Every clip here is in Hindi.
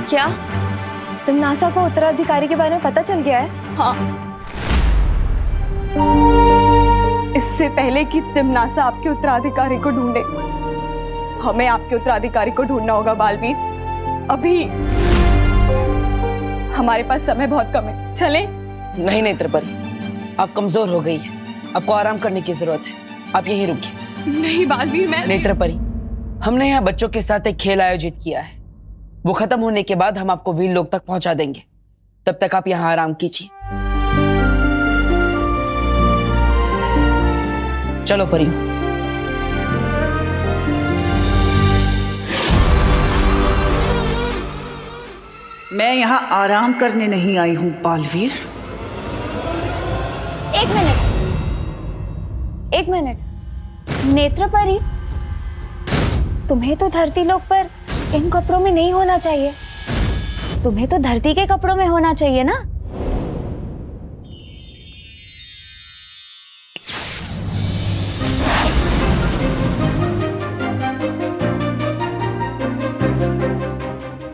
क्या तिमनासा को उत्तराधिकारी के बारे में पता चल गया है? हाँ, इससे पहले कि तिमनासा आपके उत्तराधिकारी को ढूंढे, हमें आपके उत्तराधिकारी को ढूंढना होगा बालवीर। अभी हमारे पास समय बहुत कम है, चले? नहीं नेत्रपरी, आप कमजोर हो गई है, आपको आराम करने की जरूरत है, आप यहीं रुकिए। नहीं बालवीर, मैं नेत्रपरी, हमने यहाँ बच्चों के साथ एक खेल आयोजित किया है, वो खत्म होने के बाद हम आपको वीर लोक तक पहुंचा देंगे, तब तक आप यहाँ आराम कीजिए। चलो परियों। मैं यहाँ आराम करने नहीं आई हूँ बालवीर। एक मिनट नेत्रपरी, तुम्हें तो धरती लोक पर इन कपड़ों में नहीं होना चाहिए, तुम्हें तो धरती के कपड़ों में होना चाहिए ना।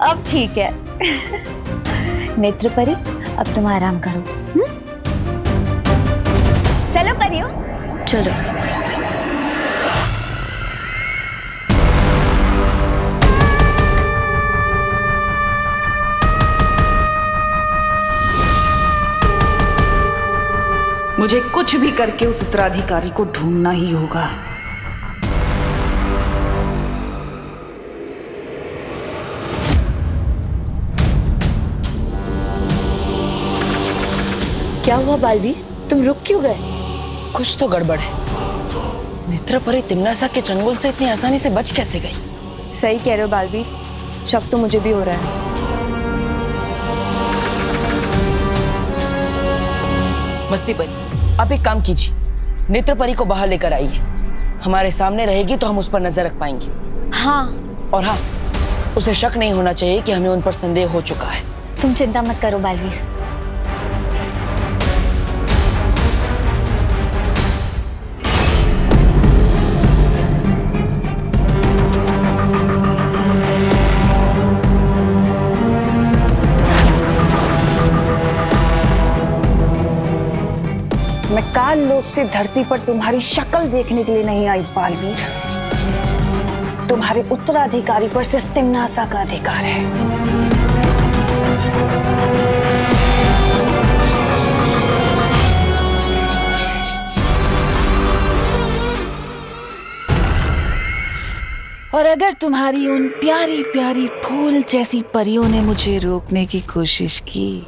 अब ठीक है। नेत्रपरी, अब तुम आराम करो। चलो परियों, चलो। मुझे कुछ भी करके उस उत्तराधिकारी को ढूंढना ही होगा। क्या हुआ बालवीर, तुम रुक क्यों गए? कुछ तो गड़बड़ है। नेत्रपरी तिमनासा के चंगुल से इतनी आसानी से बच कैसे गई? सही कह रहे हो बालवीर, शक तो मुझे भी हो रहा है। मस्ती परी, आप एक काम कीजिए, नेत्रपरी को बाहर लेकर आइए, हमारे सामने रहेगी तो हम उस पर नजर रख पाएंगे। हाँ, और हाँ, उसे शक नहीं होना चाहिए कि हमें उन पर संदेह हो चुका है। तुम चिंता मत करो बालवीर। मैं काल लोक से धरती पर तुम्हारी शक्ल देखने के लिए नहीं आई बालवीर। तुम्हारे उत्तराधिकारी पर सिर्फ तिमनासा का अधिकार है। और अगर तुम्हारी उन प्यारी प्यारी फूल जैसी परियों ने मुझे रोकने की कोशिश की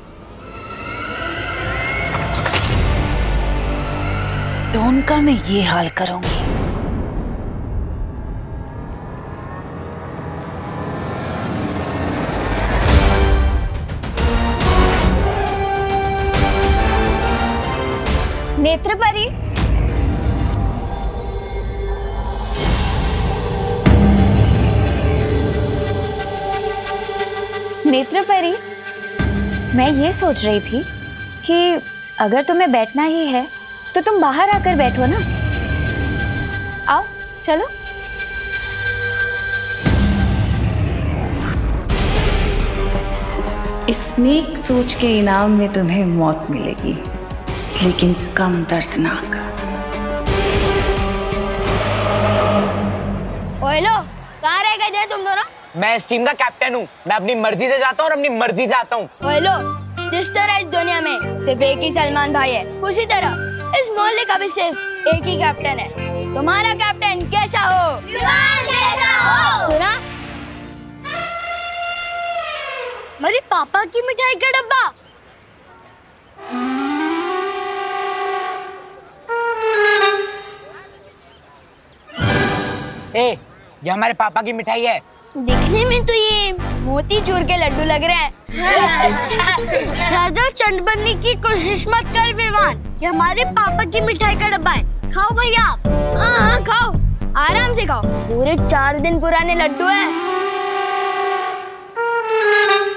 तो उनका मैं ये हाल करूंगी। नेत्रपरी, नेत्रपरी, मैं ये सोच रही थी कि अगर तुम्हें बैठना ही है तो तुम बाहर आकर बैठो ना। आओ, चलो। इस नेक सोच के इनाम में तुम्हें मौत मिलेगी, लेकिन कम दर्दनाक। ओएलो, कहाँ रह गए थे तुम दोनों? मैं इस टीम का कैप्टन हूँ, मैं अपनी मर्जी से जाता हूँ और अपनी मर्जी से आता हूँ। ओएलो, जिस तरह इस दुनिया में सिर्फ एक ही सलमान भाई है, उसी तरह इस मोहल्ले का भी सिर्फ एक ही कैप्टन है। तुम्हारा कैप्टन कैसा हो? कैसा हो? सुना? मेरे पापा की मिठाई का डब्बा। ये हमारे पापा की मिठाई है। दिखने में तो ये मोती चूर के लड्डू लग रहे हैं। ज्यादा चंड बनने की कोशिश मत कर विवान, ये हमारे पापा की मिठाई का डब्बा है। खाओ भैया। हाँ, खाओ, आराम से खाओ, पूरे 4 दिन पुराने लड्डू हैं।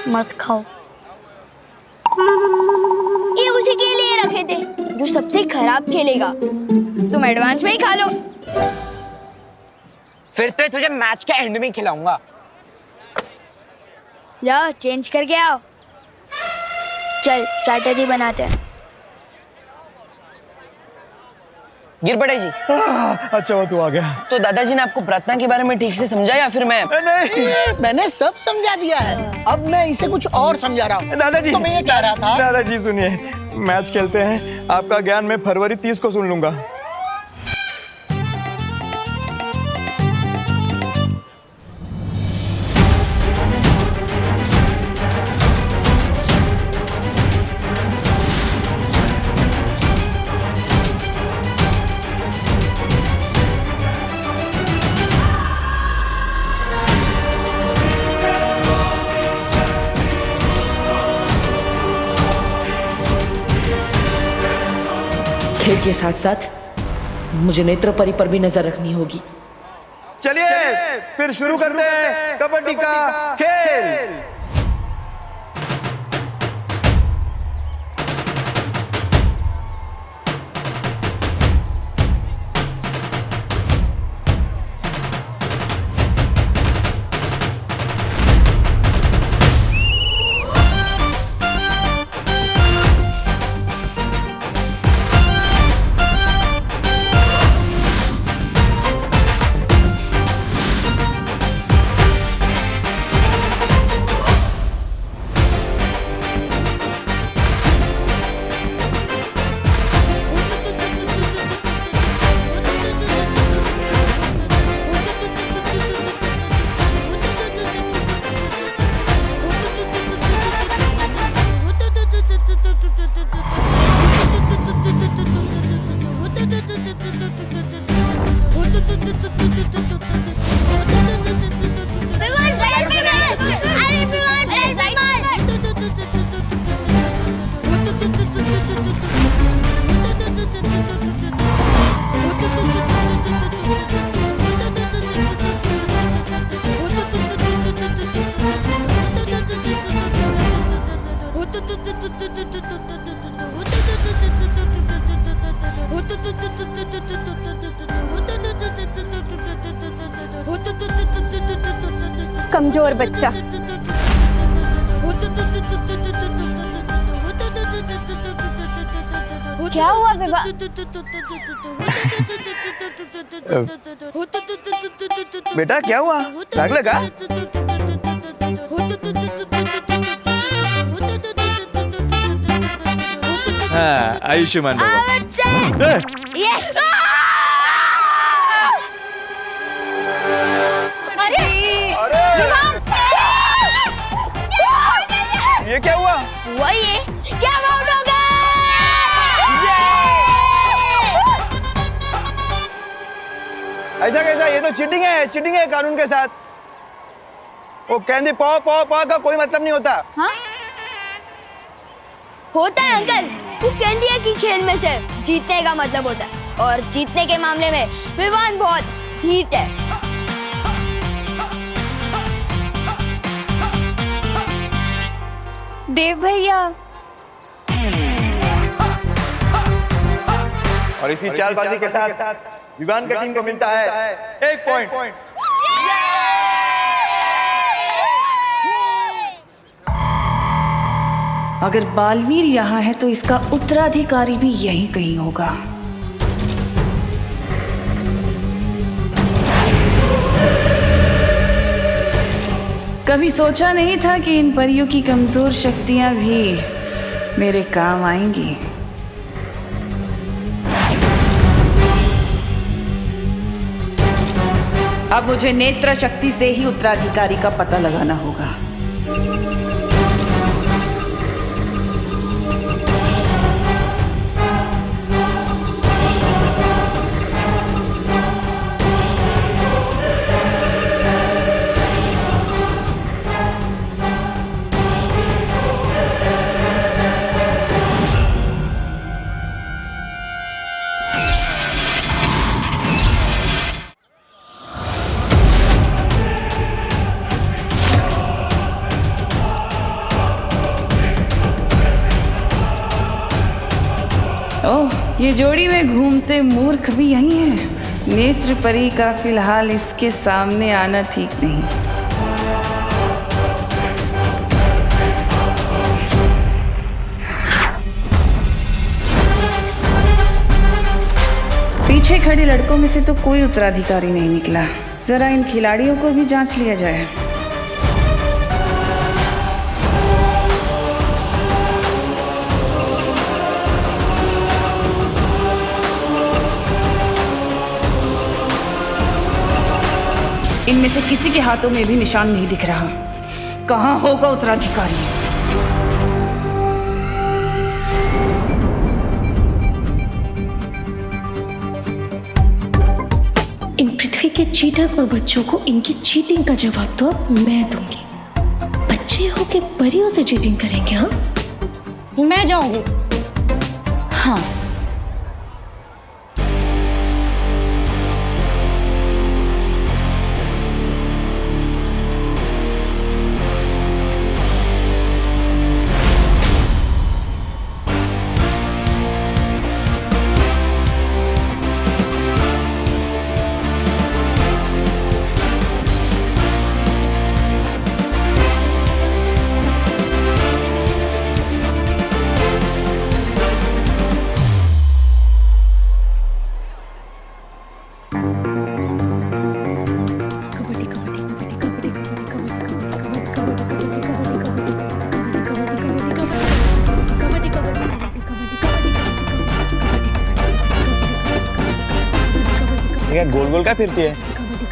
मत खाओ, ये उसी के लिए रखे थे जो सबसे खराब खेलेगा। तुम एडवांस में ही खा लो। फिर तो तुझे मैच के एंड में खिलाऊंगा। जाओ चेंज करके आओ। चल स्ट्रैटेजी बनाते हैं। गिर पड़े जी। अच्छा हुआ तू आ गया। तो दादाजी ने आपको प्रार्थना के बारे में ठीक से समझा या फिर मैं? नहीं, मैंने सब समझा दिया है, अब मैं इसे कुछ और समझा रहा हूँ। दादाजी। तो मैं ये कह रहा था। दादाजी सुनिए, मैच खेलते हैं, आपका ज्ञान मैं फरवरी 30 को सुन लूंगा। खेल के साथ साथ मुझे नेत्र परी पर भी नजर रखनी होगी। चलिए फिर शुरू करते हैं कबड्डी का खेल। कमजोर बच्चा। क्या हुआ विवाह? बेटा क्या हुआ, लाग लगा? हाँ, आयुष्मान बाबा। यस। ये क्या हुआ? वही है, क्या आउट हो गए? ऐसा कैसा, ये तो चीटिंग है कानून के साथ। वो कहते पौ का कोई मतलब नहीं होता। हाँ? होता है अंकल, वो कहती है कि खेल में से जीतने का मतलब होता है, और जीतने के मामले में विवान बहुत हीट है। देव भैया। और इसी चालबाजी के साथ विवान की टीम को मिलता है 1 पॉइंट। अगर बालवीर यहाँ है तो इसका उत्तराधिकारी भी यहीं कहीं होगा। कभी सोचा नहीं था कि इन परियों की कमजोर शक्तियां भी मेरे काम आएंगी। अब मुझे नेत्र शक्ति से ही उत्तराधिकारी का पता लगाना होगा। ओह, ये जोड़ी में घूमते मूर्ख भी यही हैं। नेत्र परी का फिलहाल इसके सामने आना ठीक नहीं। सामने खड़े लड़कों में से तो कोई उत्तराधिकारी नहीं निकला। जरा इन खिलाड़ियों को भी जांच लिया जाए। इनमें से किसी के हाथों में भी निशान नहीं दिख रहा। कहाँ होगा उत्तराधिकारी? इन पृथ्वी के चीटर और बच्चों को इनकी चीटिंग का जवाब तो अब मैं दूंगी। बच्चे हो के परियों से चीटिंग करेंगे? हाँ, मैं जाऊंगी। हाँ, ये गोल गोल क्या फिरती है?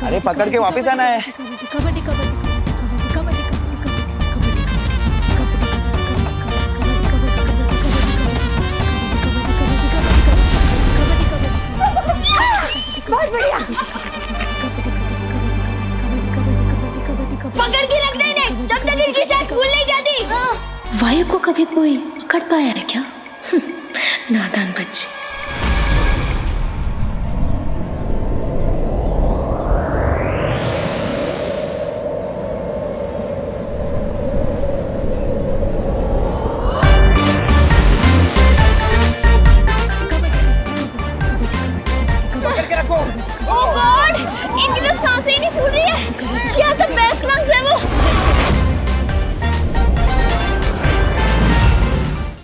अरे पकड़ के वापस आना है। पकड़ के रख दे इन्हें, जब तक इनकी सांस फूल नहीं जाती। वायु को कभी कोई पकड़ पाया है क्या? नादान बच्चे। Oh God! इनकी तो सांसें ही नहीं फूल रही है। She has the best lungs ever.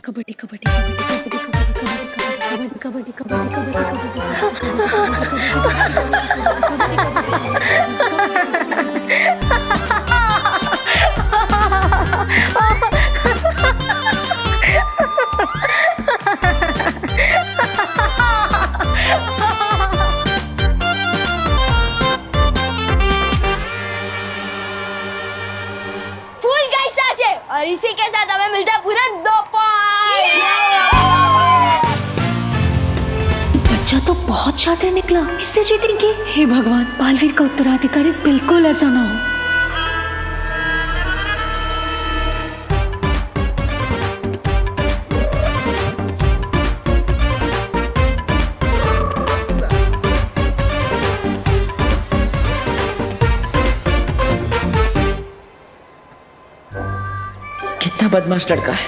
Kabaddi kabaddi kabaddi kabaddi kabaddi kabaddi फूल गई सांसें और इसी के साथ हमें मिलता है पूरा 2 पॉइंट। बच्चा तो बहुत शातिर निकला, इससे चीटिंग की। हे भगवान, बालवीर का उत्तराधिकारी बिल्कुल ऐसा ना हो। कितना बदमाश लड़का है।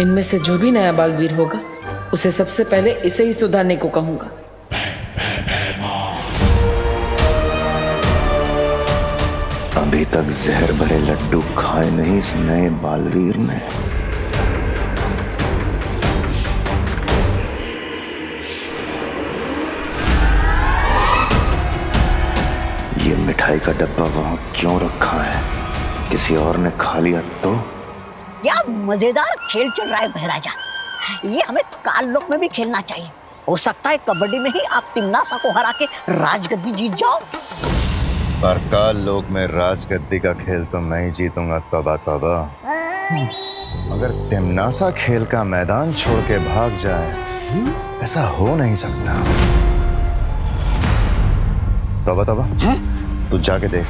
इनमें से जो भी नया बालवीर होगा उसे सबसे पहले इसे ही सुधारने को कहूंगा। अभी तक जहर भरे लड्डू खाए नहीं इस नए बालवीर ने। ये मिठाई का डब्बा वहां क्यों रखा है? किसी और ने खा लिया तो? क्या मजेदार खेल चल रहा है बहराजा। ये हमें काल लोक में भी खेलना चाहिए। हो सकता है कबड्डी में ही आप तिम्नासा को हरा के राजगद्दी जीत जाओ। इस बार काल लोक में राजगद्दी का खेल तो मैं ही जीतूंगा। तौबा तौबा। अगर तिम्नासा खेल का मैदान छोड़ के भाग जाए, ऐसा हो नहीं सकता। तौबा तौबा, तू जाके देख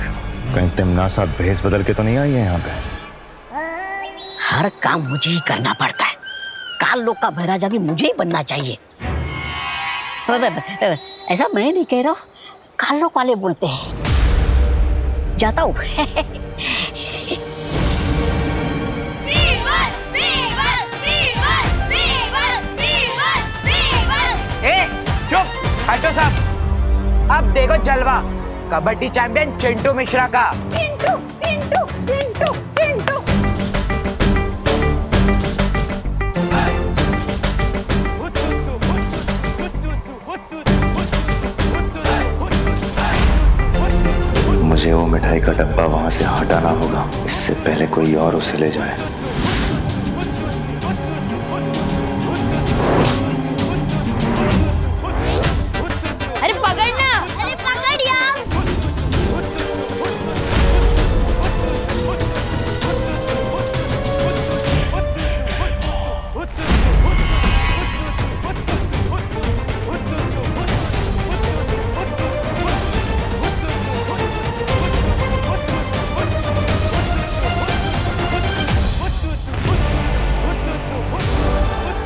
कहीं तिम्नासा भेस बदल के तो नहीं आई है यहाँ पे। हर काम मुझे ही करना पड़ता है। काल लोक का बहराजा भी मुझे ही बनना चाहिए। ऐसा मैं नहीं कह रहा हूँ, काल लोक वाले बोलते हैं। जाता हूँ। चुप, हटो साहब। अब देखो जलवा कबड्डी चैंपियन चिंटू मिश्रा का। चिंटू चिंटू चिंटू चिंटू। मुझे वो मिठाई का डब्बा वहां से हटाना होगा, इससे पहले कोई और उसे ले जाए। अरे पकड़ना, अरे पकड़ यार।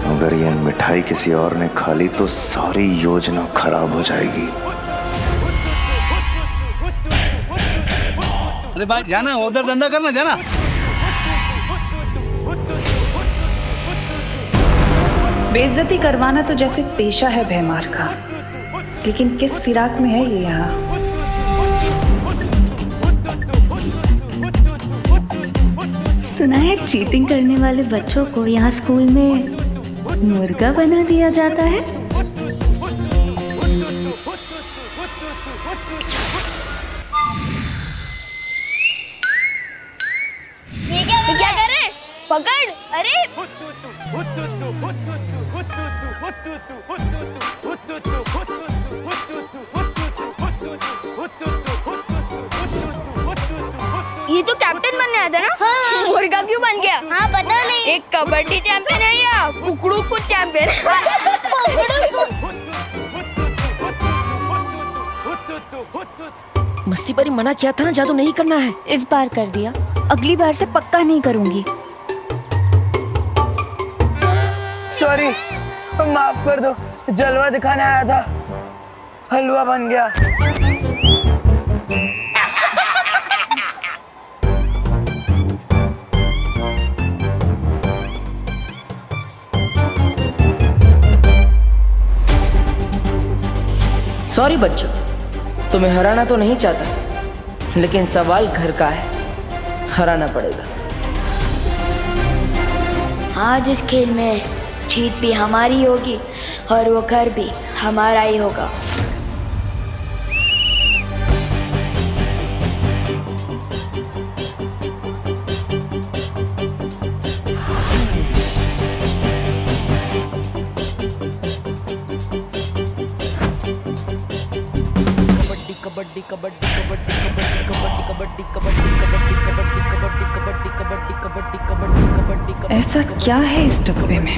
अगर ये मिठाई किसी और ने खा ली तो सारी योजना खराब हो जाएगी। अरे भाई जाना, उधर धंधा करना, जाना। बेइज्जती करवाना तो जैसे पेशा है भैमार का, लेकिन किस फिराक में है ये यहाँ। सुना है चीटिंग करने वाले बच्चों को यहाँ स्कूल में मुर्गा बना दिया जाता है। ये क्या कर रहे? पकड़, अरे ये तो कैप्टन बनने आया था ना? हाँ। मुर्गा क्यों बन गया? हाँ पता नहीं। एक कबड्डी चैंपियन है या कुकड़ू कुछ चैंपियन? मस्ती पर ही मना किया था ना, जादू नहीं करना है। इस बार कर दिया, अगली बार से पक्का नहीं करूंगी। सॉरी, माफ कर दो, जलवा दिखाने आया था, हलवा बन गया। सॉरी बच्चों, तुम्हें हराना तो नहीं चाहता, लेकिन सवाल घर का है, हराना पड़ेगा। आज इस खेल में जीत भी हमारी होगी और वो घर भी हमारा ही होगा। ऐसा क्या है इस डब्बे में?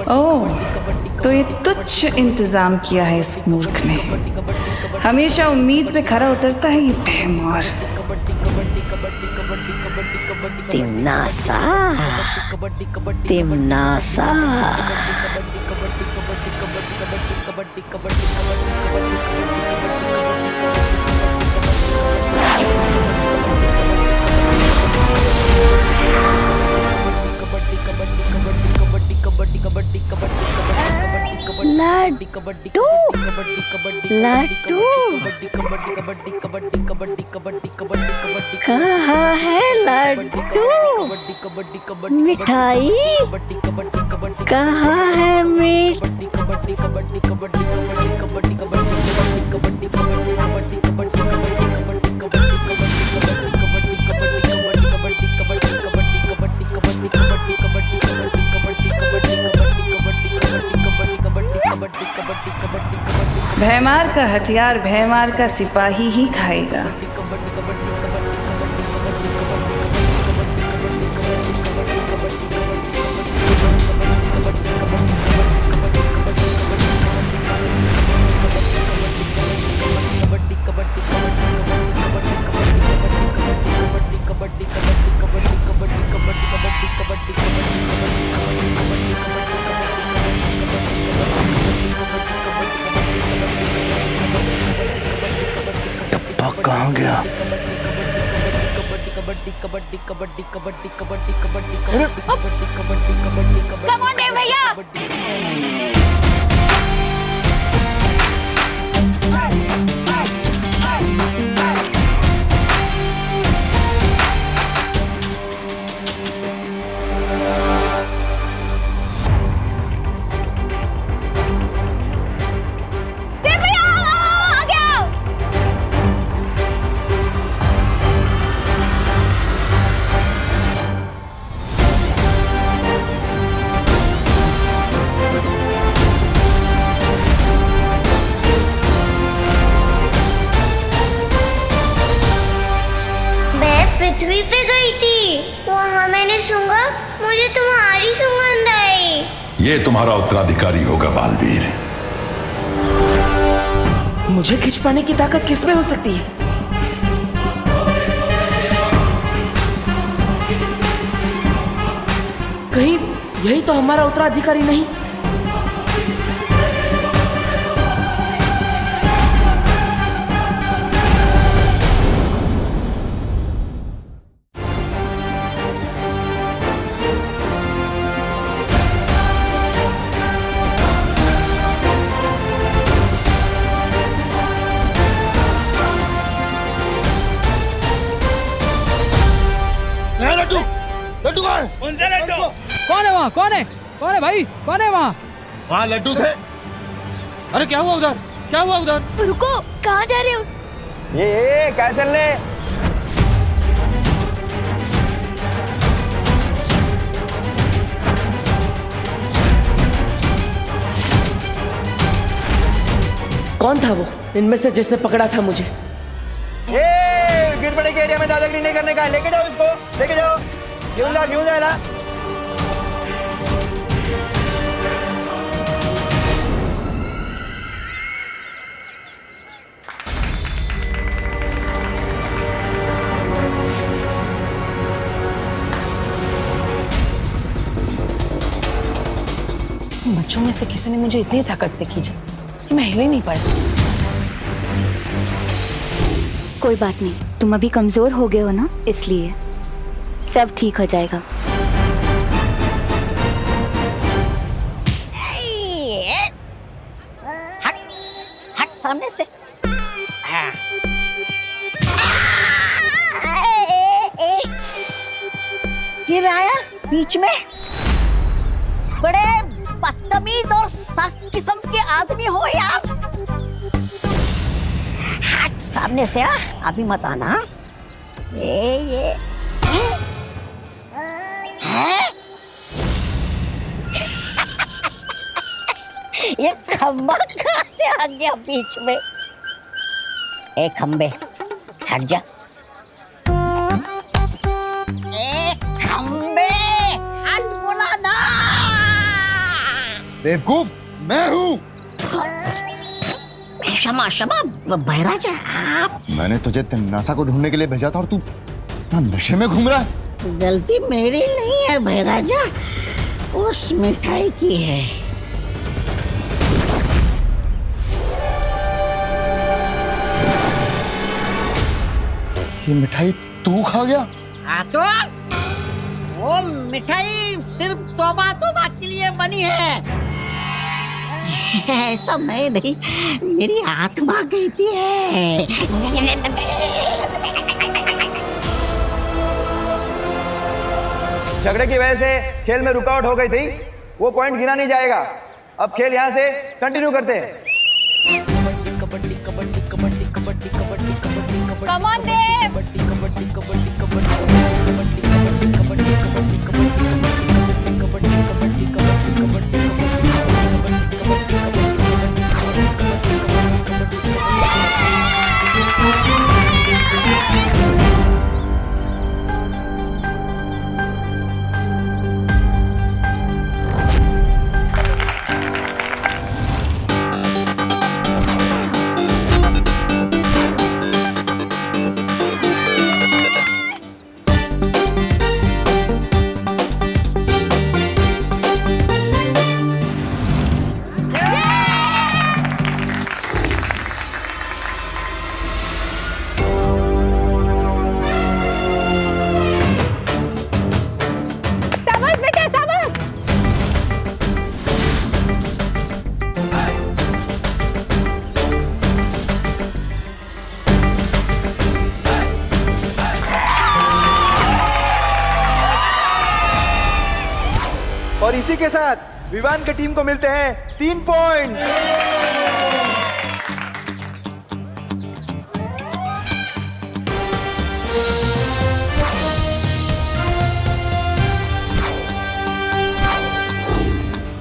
ओह, तो ये तुच्छ इंतजाम किया है इस मूर्ख ने। हमेशा उम्मीद पे खरा उतरता है ये भैमार। तिमनासा, तिमनासा। लड्डू, लड्डू कहाँ है लड्डू? मिठाई कहाँ है? भैमार का हथियार भैमार का सिपाही ही खाएगा। कहाँ गया? कम ऑन देव भैया। ये तुम्हारा उत्तराधिकारी होगा बालवीर। मुझे खींच पाने की ताकत किसमें हो सकती है? कहीं यही तो हमारा उत्तराधिकारी नहीं? लड्डू लड्डू कहाँ है? कौन सा लड्डू? कौन है वहाँ? कौन है? कौन है भाई? कौन है वहाँ? वहाँ लड्डू थे। अरे क्या हुआ उधर? क्या हुआ उधर? रुको, कहाँ जा रहे हो? ये क्या चल रहे? कौन था वो इनमें से जिसने पकड़ा था मुझे? ये गिरपड़े के एरिया में दादागिरी नहीं करने का है। लेके जाओ इसको, लेके जाओ। क्यों जा ना? बच्चों में से किसी ने मुझे इतनी ताकत से खींचा कि मैं हिल ही नहीं पाया। कोई बात नहीं, तुम अभी कमजोर हो गए हो ना, इसलिए सब ठीक हो जाएगा। हट हट सामने से। हाँ। फिर आया बीच में। बड़े बदतमीज और सख्त किस्म के आदमी हो यार। हट सामने से। अभी मत आना। ये है? ये खंबा कहाँ से आ गया बीच में? ए खंबे हट जा। ए खंबे हट बोला ना। बेवकूफ मैं हूँ। क्षमा क्षमा बहराजा आप। मैंने तुझे तिमनासा को ढूंढने के लिए भेजा था और तू नशे में घूम रहा है। गलती मेरी नहीं है बहराजा, उस मिठाई की है। ये मिठाई तू खा गया? हाँ तो वो मिठाई सिर्फ तौबा तौबा के लिए बनी है। ऐसा मैं नहीं, मेरी आत्मा कहती है। झगड़े की वजह से खेल में रुकावट हो गई थी, वो पॉइंट गिना नहीं जाएगा। अब खेल यहाँ से कंटिन्यू करते हैं। Come on, Dev. और इसी के साथ विवान की टीम को मिलते हैं 3 पॉइंट।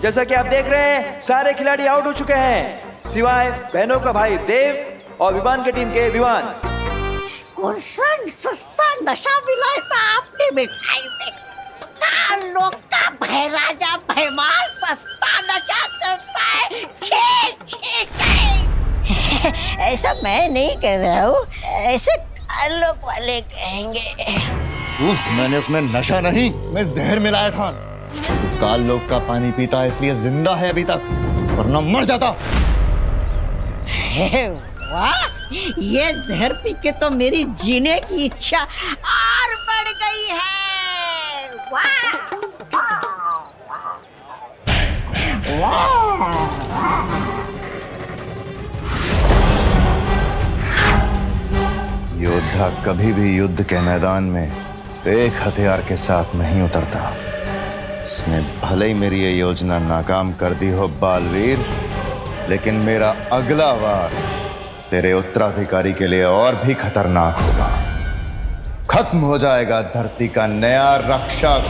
जैसा कि आप देख रहे हैं सारे खिलाड़ी आउट हो चुके हैं सिवाय बहनों का भाई देव और विवान की टीम के विवान। कौन सा सस्ता नशा मिलाया था आपने मिठाई में? काल लोक का भैराजा भैमार सस्ता नशा करता है। छी छी छी। ऐसा मैं नहीं कह रहा हूँ, ऐसे काल लोक वाले कहेंगे। मैंने उसमें नशा नहीं, उसमें जहर मिलाया था। काल लोक का पानी पीता है इसलिए जिंदा है अभी तक, वरना मर जाता। वाह, ये जहर पी के तो मेरी जीने की इच्छा और बढ़ गई है। वाह योद्धा कभी भी युद्ध के मैदान में एक हथियार के साथ नहीं उतरता। इसने भले ही मेरी ये योजना नाकाम कर दी हो बालवीर, लेकिन मेरा अगला वार तेरे उत्तराधिकारी के लिए और भी खतरनाक होगा। खत्म हो जाएगा धरती का नया रक्षक।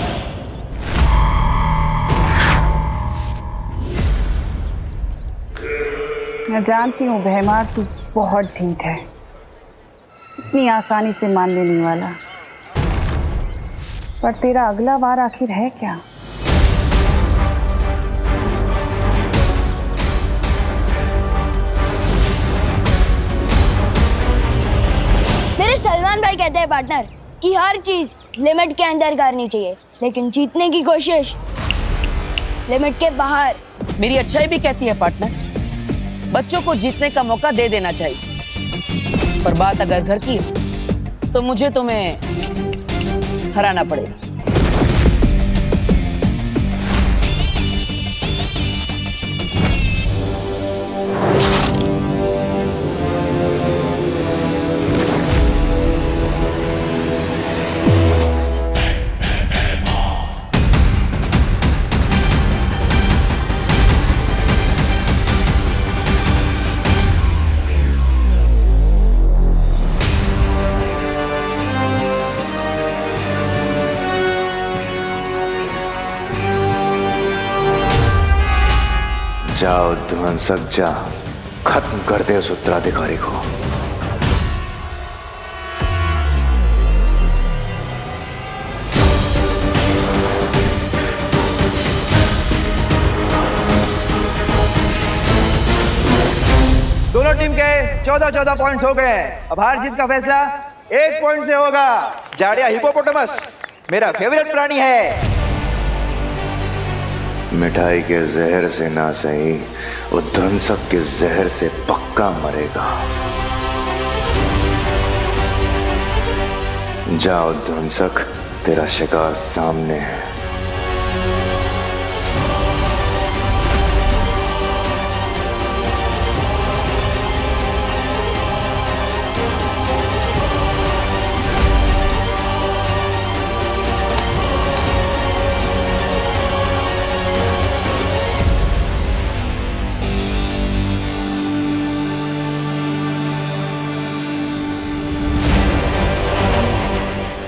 मैं जानती हूँ भैमार, तू बहुत ढीठ है, इतनी आसानी से मान लेने वाला। पर तेरा अगला वार आखिर है क्या? मेरे सलमान भाई कहते हैं पार्टनर कि हर चीज लिमिट के अंदर करनी चाहिए, लेकिन जीतने की कोशिश लिमिट के बाहर। मेरी अच्छाई भी कहती है पार्टनर, बच्चों को जीतने का मौका दे देना चाहिए, पर बात अगर घर की है तो मुझे तुम्हें हराना पड़ेगा। जाओ ध्वंसक, जा, खत्म कर दे उस उत्तराधिकारी को। दोनों टीम के 14-14 पॉइंट्स हो गए। अब हार जीत का फैसला 1 पॉइंट से होगा। जाड़िया हिपोपोटामस मेरा फेवरेट प्राणी है। मिठाई के जहर से ना सही, वो ध्वंसक के जहर से पक्का मरेगा। जाओ ध्वंसक, तेरा शिकार सामने है।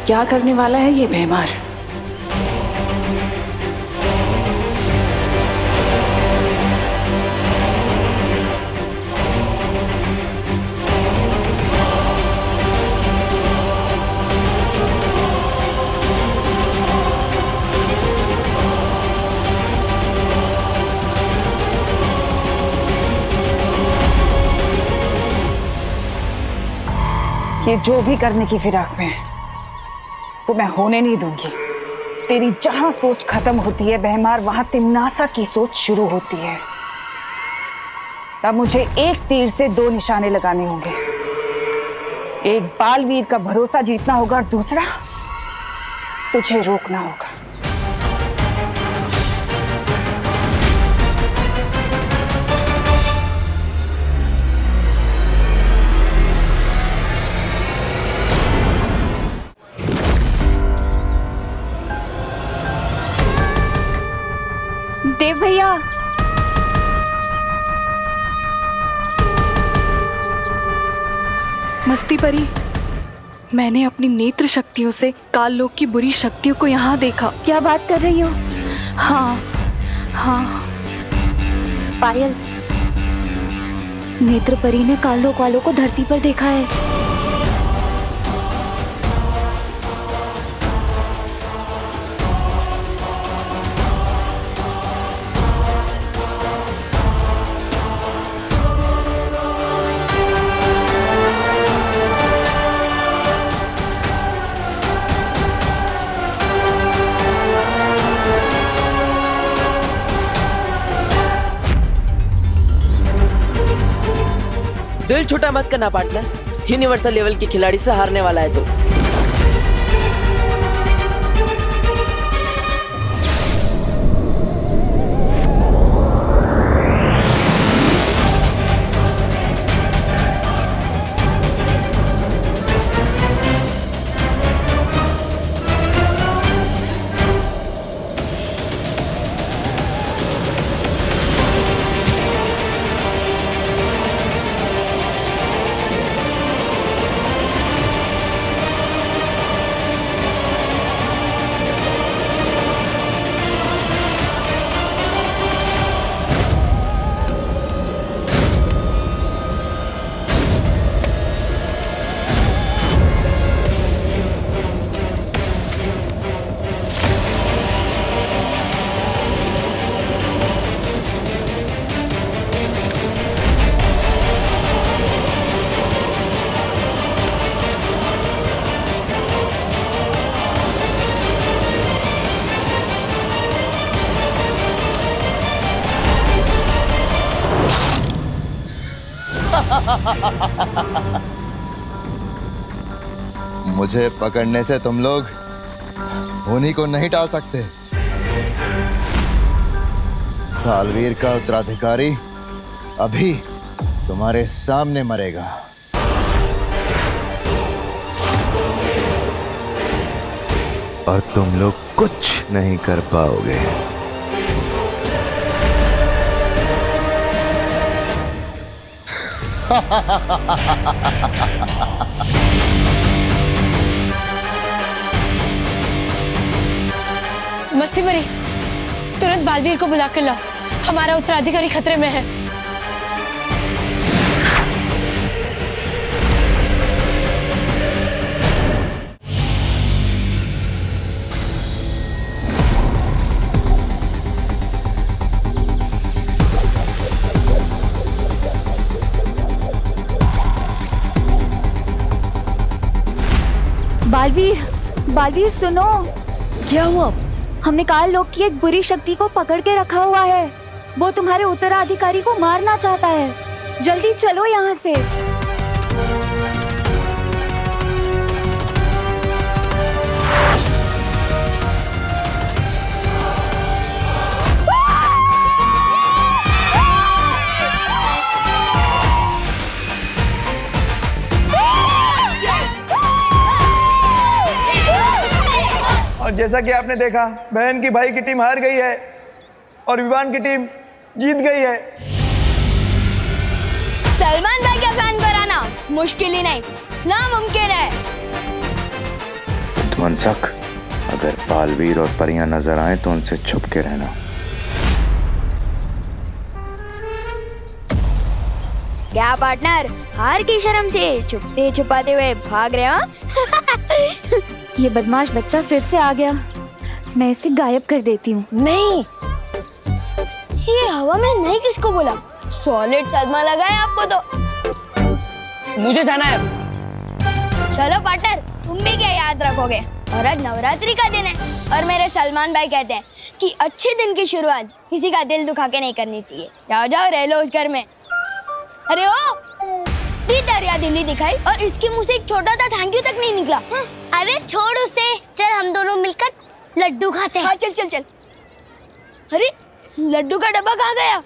क्या करने वाला है ये भैमार? ये जो भी करने की फिराक में है वो मैं होने नहीं दूंगी। तेरी जहां सोच खत्म होती है भैमार, वहां तिम्नासा की सोच शुरू होती है। तब मुझे एक तीर से 2 निशाने लगाने होंगे। एक बालवीर का भरोसा जीतना होगा और दूसरा तुझे रोकना होगा। देव भैया, मस्ती परी, मैंने अपनी नेत्र शक्तियों से काल लोक की बुरी शक्तियों को यहाँ देखा। क्या बात कर रही हो? हाँ हाँ पायल, नेत्र परी ने काल लोक वालों को धरती पर देखा है। दिल छोटा मत करना पार्टनर, यूनिवर्सल लेवल के खिलाड़ी से हारने वाला है तो। मुझे पकड़ने से तुम लोग उन्हीं को नहीं टाल सकते। बालवीर का उत्तराधिकारी अभी तुम्हारे सामने मरेगा। और तुम लोग कुछ नहीं कर पाओगे। मस्ती मरी, तुरंत बालवीर को बुला कर लाओ, हमारा उत्तराधिकारी खतरे में है। बालवीर, बालवीर सुनो। क्या हुआ? हमने काल लोक की एक बुरी शक्ति को पकड़ के रखा हुआ है। वो तुम्हारे उत्तराधिकारी को मारना चाहता है। जल्दी चलो यहाँ से। और जैसा कि आपने देखा, बहन की भाई की टीम हार गई है और विवान की टीम जीत गई है। सलमान भाई का फैन कराना मुश्किल ही नहीं, नामुमकिन है। ध्वंसक, अगर बालवीर और परियां नजर आए तो उनसे छुप के रहना। क्या पार्टनर, हार की शर्म से छुपते छुपाते हुए भाग रहे हो? ये बदमाश बच्चा फिर से आ गया। मैं इसे गायब कर देती हूँ। नहीं, ये हवा में नहीं किसको बोला? सॉलिड सदमा लगा है आपको तो। मुझे जाना है। चलो पार्टनर, तुम भी क्या याद रखोगे? और आज नवरात्रि का दिन है और मेरे सलमान भाई कहते हैं कि अच्छे दिन की शुरुआत किसी का दिल दुखा के नहीं करनी चाहिए। जाओ जाओ, रह लो उस घर में। अरे ओ, दरिया दिल्ली दिखाई और इसके मुंह से एक छोटा सा थैंक यू तक नहीं निकला। अरे छोड़ उसे, चल हम दोनों मिलकर लड्डू खाते हैं। हाँ चल चल चल। अरे लड्डू का डब्बा कहाँ गया?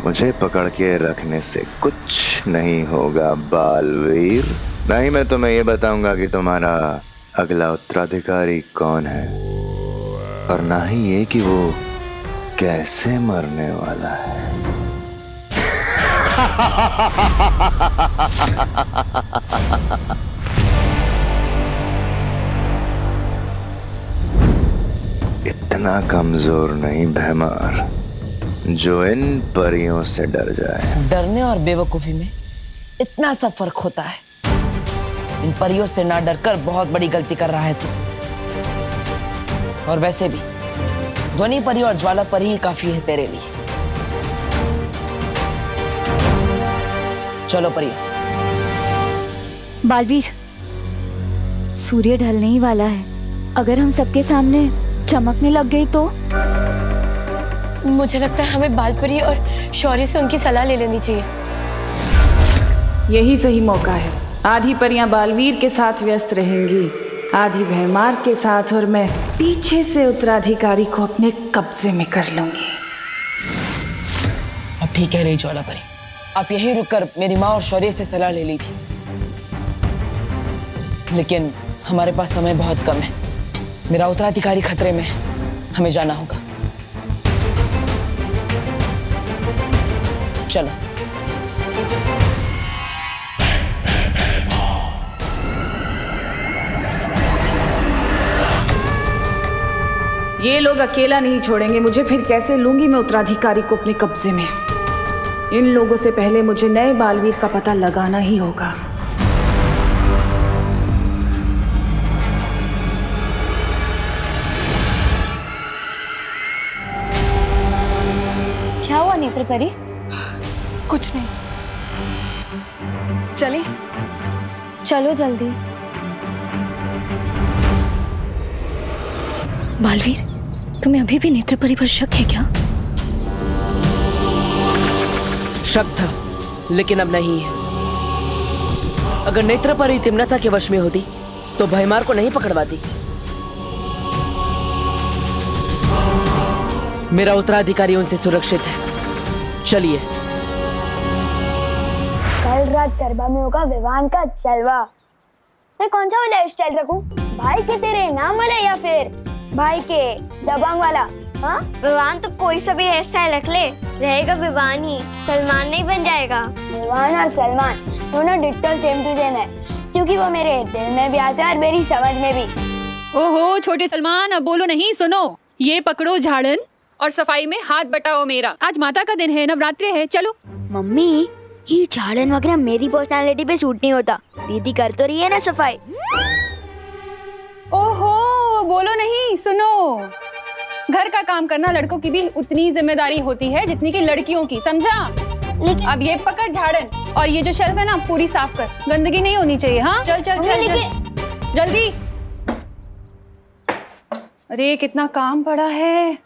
मुझे पकड़ के रखने से कुछ नहीं होगा बालवीर। नहीं, मैं तुम्हें ये बताऊंगा कि तुम्हारा अगला उत्तराधिकारी कौन है, और ना ही ये कि वो कैसे मरने वाला है। इतना इतना कमजोर नहीं भैमार जो इन परियों से डर जाए। डरने और बेवकूफी में इतना सा फर्क होता है। इन परियों से ना डरकर बहुत बड़ी गलती कर रहा है तू। और वैसे भी ध्वनि परी और ज्वाला परी ही काफी है तेरे लिए। चलो परी। बालवीर, सूर्य ढलने ही वाला है। अगर हम सबके सामने चमकने लग गई तो? मुझे लगता है हमें बालपरी और शौर्य से उनकी सलाह ले लेनी चाहिए। यही सही मौका है। आधी परियां बालवीर के साथ व्यस्त रहेंगी, आधी भैमार के साथ, और मैं पीछे से उत्तराधिकारी को अपने कब्जे में कर लूंगी। अब ठीक है रही ज्वाला परी, आप यहीं रुककर मेरी माँ और शौर्य से सलाह ले लीजिए। लेकिन हमारे पास समय बहुत कम है। मेरा उत्तराधिकारी खतरे में है, हमें जाना होगा। चलो। ये लोग अकेला नहीं छोड़ेंगे मुझे, फिर कैसे लूंगी मैं उत्तराधिकारी को अपने कब्जे में। इन लोगों से पहले मुझे नए बालवीर का पता लगाना ही होगा। क्या हुआ नेत्र परी? कुछ नहीं, चले। चलो जल्दी। बालवीर, तुम्हें अभी भी नेत्र परी पर शक है क्या? शक था, लेकिन अब नहीं है। अगर नेत्र परी तिमनासा के वश में होती तो भैमार को नहीं पकड़वाती। मेरा उत्तराधिकारी उनसे सुरक्षित है। चलिए। कल रात गरबा में होगा विवान का जलवा। मैं कौन सा वाला स्टाइल रखूं? भाई के तेरे नाम वाला या फिर भाई के दबंग वाला? हाँ, विवान तो कोई सा भी हेयर स्टाइल रख ले, रहेगा विवान ही, सलमान नहीं बन जाएगा। विवान और सलमान दोनों डिट्टो सेम टू सेम है, क्योंकि वो मेरे दिल में भी आते हैं और मेरी समझ में भी। ओहो छोटे सलमान, अब बोलो नहीं, सुनो। ये पकड़ो झाड़न और सफाई में हाथ बटाओ मेरा। आज माता का दिन है, नवरात्रि है, चलो। मम्मी, ये झाड़न वगैरह मेरी पर्सनालिटी पे सूट नहीं होता। दीदी कर तो रही है ना सफाई। ओहो बोलो नहीं, सुनो। घर का काम करना लड़कों की भी उतनी जिम्मेदारी होती है जितनी कि लड़कियों की, समझा? लेकिन अब ये पकड़ झाड़न और ये जो शेल्फ है ना पूरी साफ कर, गंदगी नहीं होनी चाहिए। हाँ चल चल चल, चल जल्दी। अरे कितना काम पड़ा है।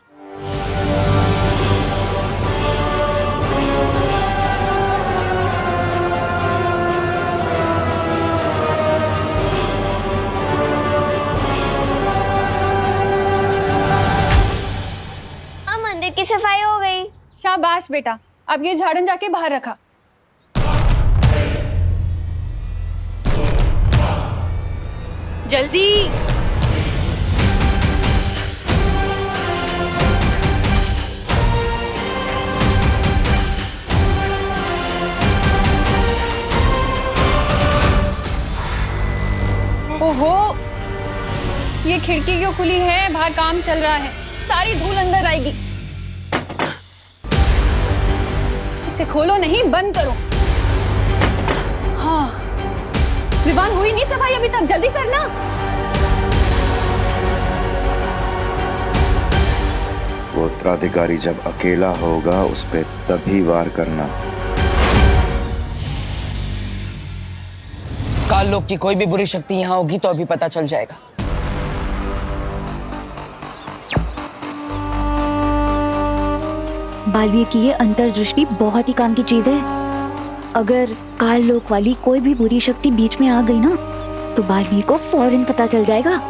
मंदिर की सफाई हो गई। शाबाश बेटा, अब ये झाड़न जाके बाहर रखा। जल्दी। ओहो, ये खिड़की क्यों खुली है? बाहर काम चल रहा है, सारी धूल अंदर आएगी। इसे खोलो नहीं, बंद करो। हाँ, विवान हुई नहीं सफाई अभी तक, जल्दी करना। वो उत्तराधिकारी जब अकेला होगा उस पे तभी वार करना। काल लोक की कोई भी बुरी शक्ति यहाँ होगी तो अभी पता चल जाएगा। बालवीर की ये अंतर्दृष्टि बहुत ही काम की चीज है। अगर काल लोक वाली कोई भी बुरी शक्ति बीच में आ गई ना तो बालवीर को फौरन पता चल जाएगा।